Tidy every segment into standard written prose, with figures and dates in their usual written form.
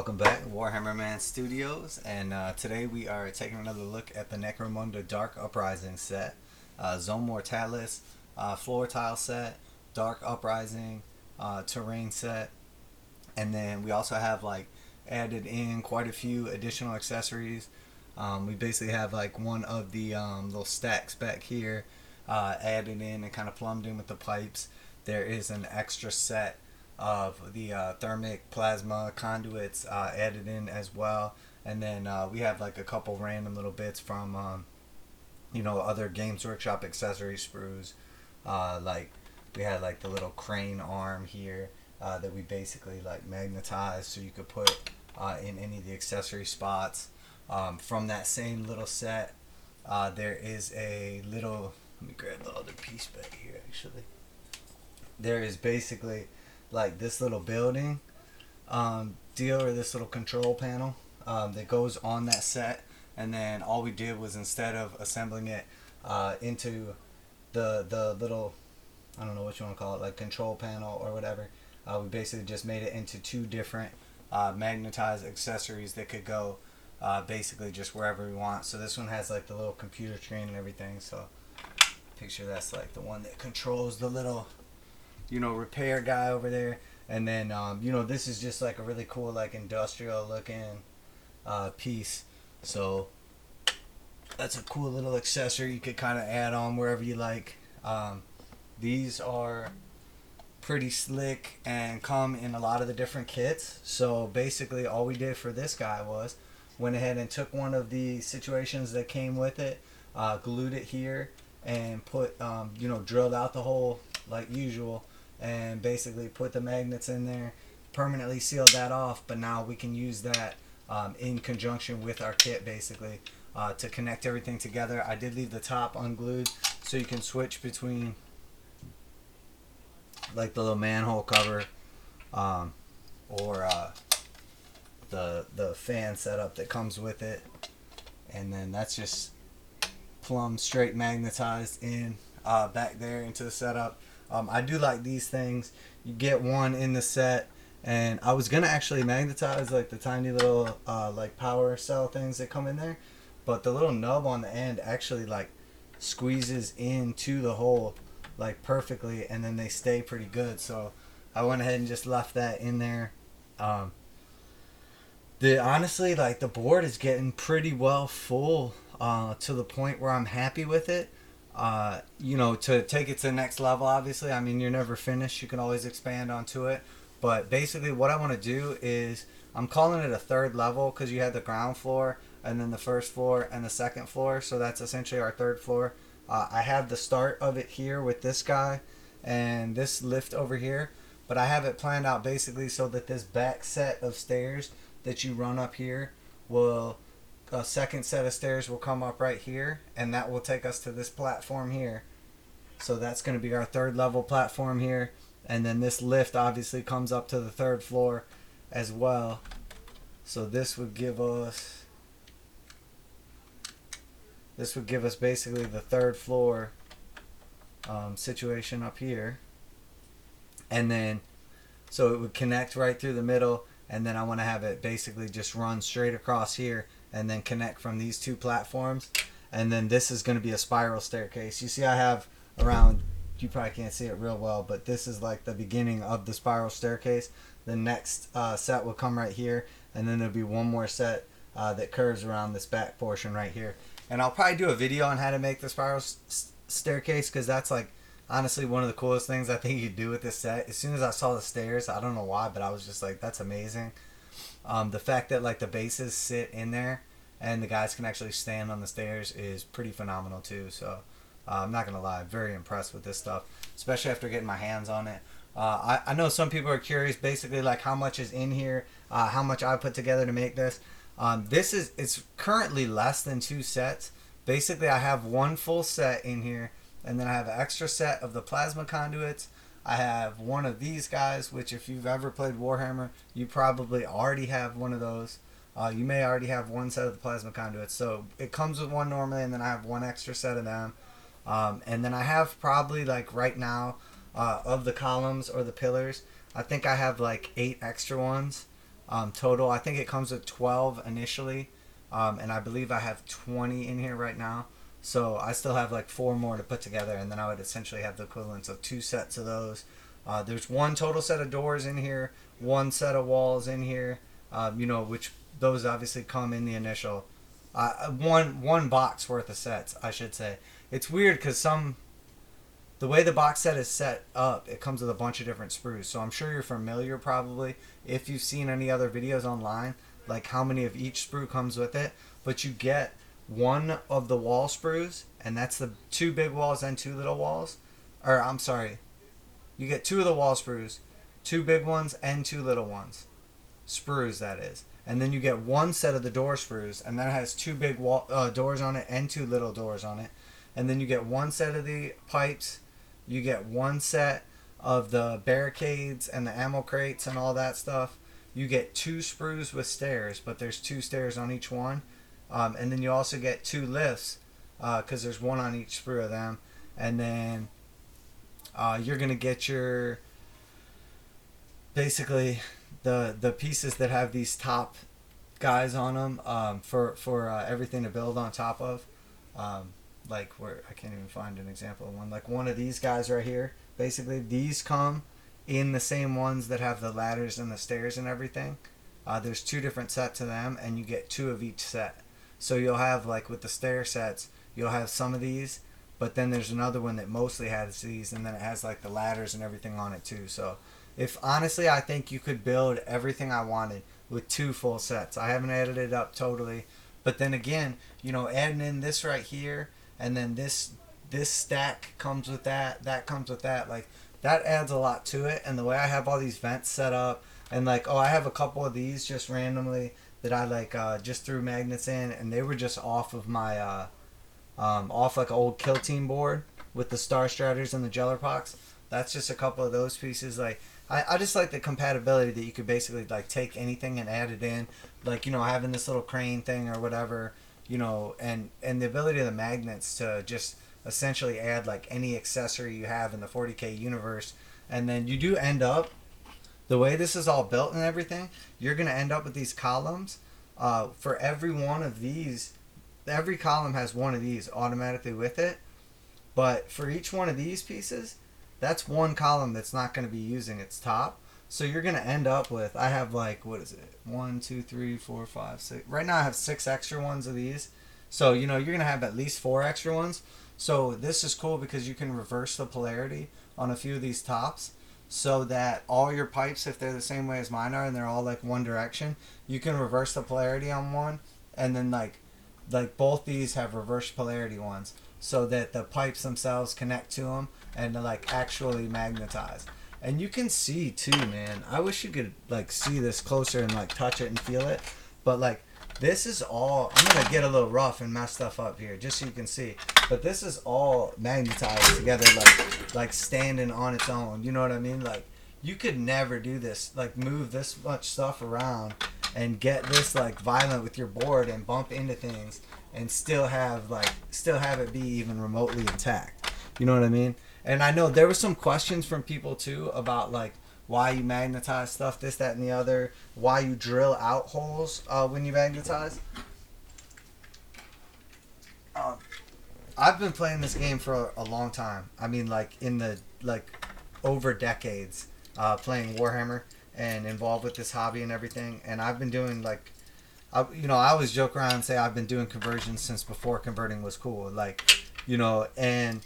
Welcome back, Warhammer Man Studios, and today we are taking another look at the Necromunda Dark Uprising set, Zone Mortalis, floor tile set, Dark Uprising, terrain set, and then we also have like added in quite a few additional accessories. We basically have like one of the little stacks back here added in and kind of plumbed in with the pipes. There is an extra set of the thermic plasma conduits added in as well, and then we have like a couple random little bits from other Games Workshop accessory sprues. Like we had like the little crane arm here that we basically like magnetized so you could put in any of the accessory spots. From that same little set, there is a little. Let me grab the other piece back here. Actually, there is basically like this little building deal, or this little control panel that goes on that set, and then all we did was, instead of assembling it into the little, I don't know what you want to call it, like control panel or whatever, we basically just made it into two different magnetized accessories that could go basically just wherever we want. So this one has like the little computer screen and everything, so picture that's like the one that controls the little repair guy over there. And then this is just like a really cool like industrial looking piece, so that's a cool little accessory you could kind of add on wherever you like. These are pretty slick and come in a lot of the different kits. So basically all we did for this guy was went ahead and took one of the situations that came with it, glued it here, and put drilled out the hole like usual, and basically put the magnets in there, permanently sealed that off. But now we can use that in conjunction with our kit basically to connect everything together. I did leave the top unglued so you can switch between like the little manhole cover or the fan setup that comes with it, and then that's just plumb straight magnetized in back there into the setup. I do like these things. You get one in the set, and I was gonna actually magnetize like the tiny little like power cell things that come in there, but the little nub on the end actually like squeezes into the hole like perfectly, and then they stay pretty good. So I went ahead and just left that in there. Honestly, like the board is getting pretty well full to the point where I'm happy with it. To take it to the next level, obviously, I mean, you're never finished. You can always expand onto it. But basically what I want to do is, I'm calling it a third level because you had the ground floor and then the first floor and the second floor. So that's essentially our third floor. I have the start of it here with this guy and this lift over here. But I have it planned out basically so that this back set of stairs that you run up here will... a second set of stairs will come up right here, and that will take us to this platform here. So that's going to be our third level platform here, and then this lift obviously comes up to the third floor as well. So this would give us basically the third floor situation up here, and then so it would connect right through the middle, and then I want to have it basically just run straight across here and then connect from these two platforms. And then this is going to be a spiral staircase. You see I have around, you probably can't see it real well, but this is like the beginning of the spiral staircase. The next set will come right here, and then there'll be one more set that curves around this back portion right here. And I'll probably do a video on how to make the spiral staircase, because that's like honestly one of the coolest things I think you could do with this set. As soon as I saw the stairs, I don't know why, but I was just like, that's amazing. The fact that like the bases sit in there and the guys can actually stand on the stairs is pretty phenomenal too. So I'm not gonna lie, very impressed with this stuff, especially after getting my hands on it. I know some people are curious basically like how much is in here, how much I put together to make this. It's currently less than 2 sets. Basically I have one full set in here, and then I have an extra set of the plasma conduits. I have one of these guys, which if you've ever played Warhammer, you probably already have one of those. You may already have one set of the plasma conduits. So it comes with one normally, and then I have one extra set of them. And then I have probably like right now of the columns or the pillars, I think I have like 8 extra ones. total. I think it comes with 12 initially, and I believe I have 20 in here right now. So I still have like 4 more to put together, and then I would essentially have the equivalence of 2 sets of those. There's 1 total set of doors in here, 1 set of walls in here, which those obviously come in the initial. One box worth of sets, I should say. It's weird because the way the box set is set up, it comes with a bunch of different sprues. So I'm sure you're familiar probably, if you've seen any other videos online, like how many of each sprue comes with it. But you get 1 of the wall sprues, and that's the 2 big walls and 2 little walls. Or I'm sorry, you get 2 of the wall sprues, 2 big ones and 2 little ones. Sprues, that is. And then you get 1 set of the door sprues, and that has 2 big doors on it and 2 little doors on it. And then you get 1 set of the pipes. You get 1 set of the barricades and the ammo crates and all that stuff. You get 2 sprues with stairs, but there's 2 stairs on each one. And then you also get 2 lifts, because there's 1 on each sprue of them. And then you're going to get your, basically, the pieces that have these top guys on them for everything to build on top of. Like where I can't even find an example of one. Like one of these guys right here. Basically, these come in the same ones that have the ladders and the stairs and everything. There's 2 different sets of them, and you get 2 of each set. So you'll have, like with the stair sets, you'll have some of these, but then there's another one that mostly has these, and then it has like the ladders and everything on it too. So if honestly, I think you could build everything I wanted with 2 full sets. I haven't added it up totally, but then again, adding in this right here. And then this stack comes with that comes with that. Like, that adds a lot to it. And the way I have all these vents set up, and like, I have a couple of these just randomly that I like just threw magnets in, and they were just off of my off like an old kill team board with the star striders and the jellerpox. That's just a couple of those pieces. Like, I just like the compatibility that you could basically like take anything and add it in, like having this little crane thing or whatever. And the ability of the magnets to just essentially add like any accessory you have in the 40K universe. And then you do end up, the way this is all built and everything, you're going to end up with these columns. For every one of these, every column has 1 of these automatically with it. But for each one of these pieces, that's 1 column that's not going to be using its top. So you're going to end up with, I have like, what is it? 1, 2, 3, 4, 5, 6. Right now I have 6 extra ones of these. So, you're going to have at least 4 extra ones. So this is cool because you can reverse the polarity on a few of these tops. So that all your pipes, if they're the same way as mine are and they're all like one direction, you can reverse the polarity on one. And then like both these have reverse polarity ones. So that the pipes themselves connect to them and to like actually magnetize. And you can see too, man. I wish you could like see this closer and like touch it and feel it. But like this is all, I'm gonna get a little rough and mess stuff up here just so you can see. But this is all magnetized together, like standing on its own. You know what I mean? Like you could never do this, like move this much stuff around and get this like violent with your board and bump into things and still have it be even remotely intact. You know what I mean? And I know there were some questions from people too about like why you magnetize stuff, this, that, and the other, why you drill out holes when you magnetize. I've been playing this game for a long time. I mean, like over decades playing Warhammer and involved with this hobby and everything. And I've been doing like, I always joke around and say I've been doing conversions since before converting was cool. Like, and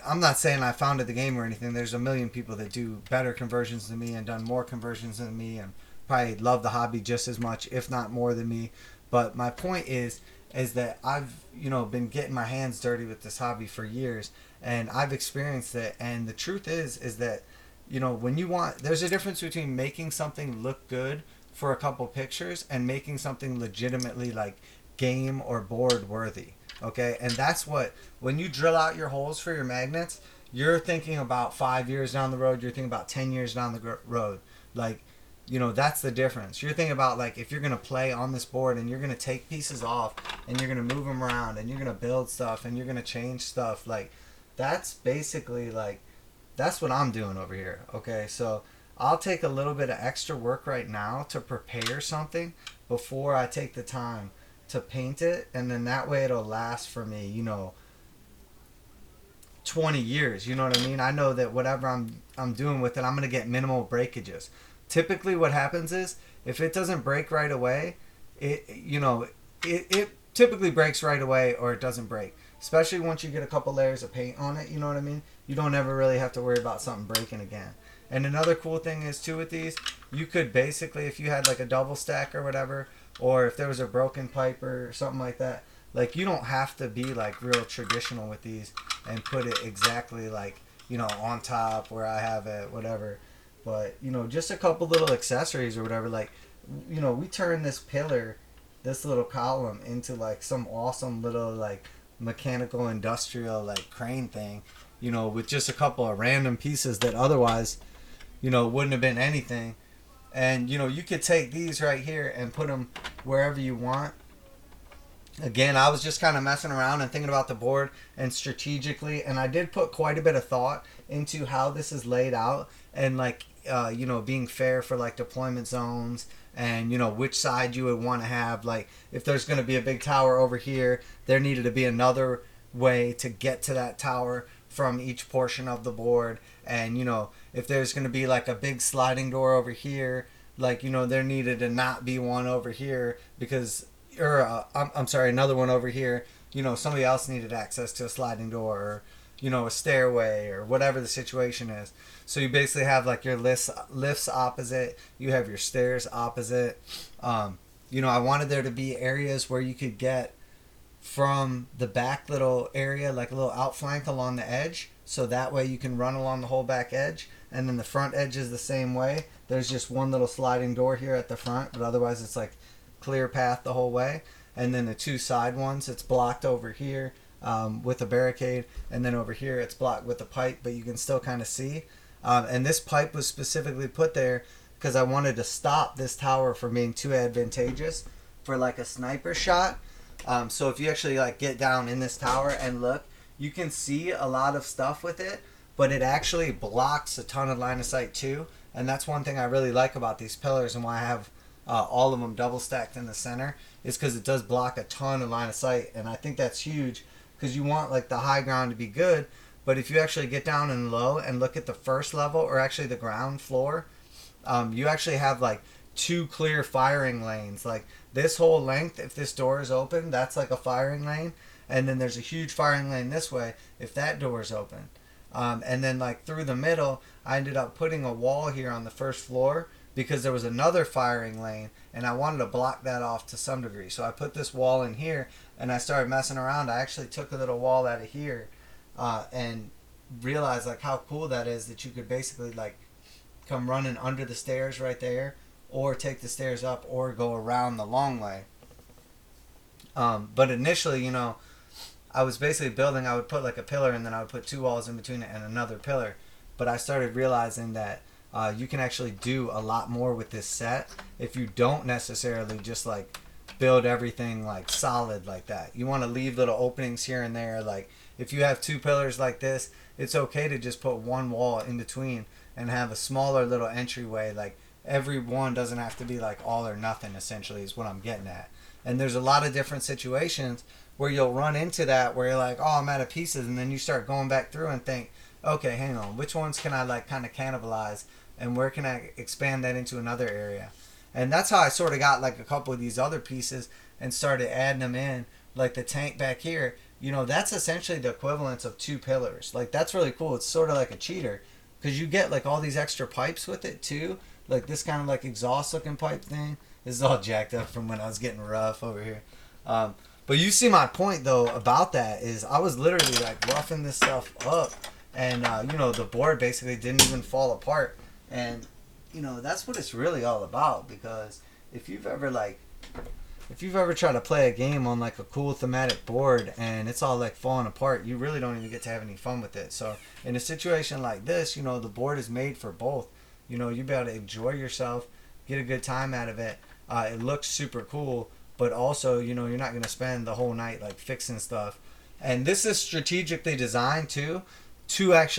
I'm not saying I founded the game or anything. There's a million people that do better conversions than me and done more conversions than me and probably love the hobby just as much, if not more than me. But my point is that I've, been getting my hands dirty with this hobby for years and I've experienced it. And the truth is that, when you want, there's a difference between making something look good for a couple pictures and making something legitimately like game or board worthy. Okay, and that's what, when you drill out your holes for your magnets, you're thinking about 5 years down the road, you're thinking about 10 years down the road. Like, that's the difference. You're thinking about, like, if you're going to play on this board and you're going to take pieces off and you're going to move them around and you're going to build stuff and you're going to change stuff, like, that's basically, like, that's what I'm doing over here, okay? So I'll take a little bit of extra work right now to prepare something before I take the time to paint it, and then that way it'll last for me, 20 years. You know what I mean? I know that whatever I'm doing with it, I'm gonna get minimal breakages. Typically, what happens is if it doesn't break right away, it typically breaks right away, or it doesn't break. Especially once you get a couple layers of paint on it, you know what I mean? You don't ever really have to worry about something breaking again. And another cool thing is too with these, you could basically, if you had like a double stack or whatever, or if there was a broken pipe or something like that, like you don't have to be like real traditional with these and put it exactly like, on top where I have it, whatever. But, just a couple little accessories or whatever, like, we turn this pillar, this little column into like some awesome little like mechanical industrial like crane thing, with just a couple of random pieces that otherwise, wouldn't have been anything. And, you could take these right here and put them wherever you want. Again, I was just kind of messing around and thinking about the board and strategically, and I did put quite a bit of thought into how this is laid out and like, being fair for like deployment zones and, which side you would want to have. Like if there's going to be a big tower over here, there needed to be another way to get to that tower from each portion of the board. And, if there's going to be like a big sliding door over here, like, there needed to not be one over here because, or I'm sorry, another one over here, somebody else needed access to a sliding door or, a stairway or whatever the situation is. So you basically have like your lifts opposite, you have your stairs opposite. I wanted there to be areas where you could get from the back little area, like a little outflank along the edge, so that way you can run along the whole back edge. And then the front edge is the same way. There's just one little sliding door here at the front, but otherwise it's like clear path the whole way. And then the two side ones, it's blocked over here with a barricade, and then over here it's blocked with a pipe, but you can still kind of see. And this pipe was specifically put there because I wanted to stop this tower from being too advantageous for like a sniper shot. So if you actually like get down in this tower and look, you can see a lot of stuff with it, but it actually blocks a ton of line of sight too. And that's one thing I really like about these pillars and why I have all of them double stacked in the center, is because it does block a ton of line of sight. And I think that's huge because you want like the high ground to be good. But if you actually get down and low and look at the first level, or actually the ground floor, you actually have like two clear firing lanes. Like this whole length, if this door is open, that's like a firing lane. And then there's a huge firing lane this way if that door is open. And then like through the middle, I ended up putting a wall here on the first floor because there was another firing lane and I wanted to block that off to some degree. So I put this wall in here and I started messing around. I actually took a little wall out of here and realized like how cool that is, that you could basically like come running under the stairs right there, or take the stairs up, or go around the long way. But initially, I was basically building, I would put like a pillar and then I would put two walls in between it and another pillar. But I started realizing that you can actually do a lot more with this set if you don't necessarily just like build everything like solid like that. You want to leave little openings here and there. Like if you have two pillars like this, it's okay to just put one wall in between and have a smaller little entryway. Like every one doesn't have to be like all or nothing, essentially, is what I'm getting at. And there's a lot of different situations where you'll run into that where you're like, oh, I'm out of pieces, and then you start going back through and think, okay, hang on, which ones can I like kind of cannibalize, and where can I expand that into another area? And that's how I sort of got like a couple of these other pieces and started adding them in. Like the tank back here, that's essentially the equivalence of two pillars. Like that's really cool. It's sort of like a cheater because you get like all these extra pipes with it too. Like this kind of like exhaust looking pipe thing. This is all jacked up from when I was getting rough over here. But you see my point though about that is I was literally like roughing this stuff up, and the board basically didn't even fall apart. And that's what it's really all about, because if you've ever tried to play a game on like a cool thematic board and it's all like falling apart, you really don't even get to have any fun with it. So in a situation like this, the board is made for both. You'll be able to enjoy yourself, get a good time out of it. It looks super cool, but also, you're not going to spend the whole night like fixing stuff. And this is strategically designed too, to actually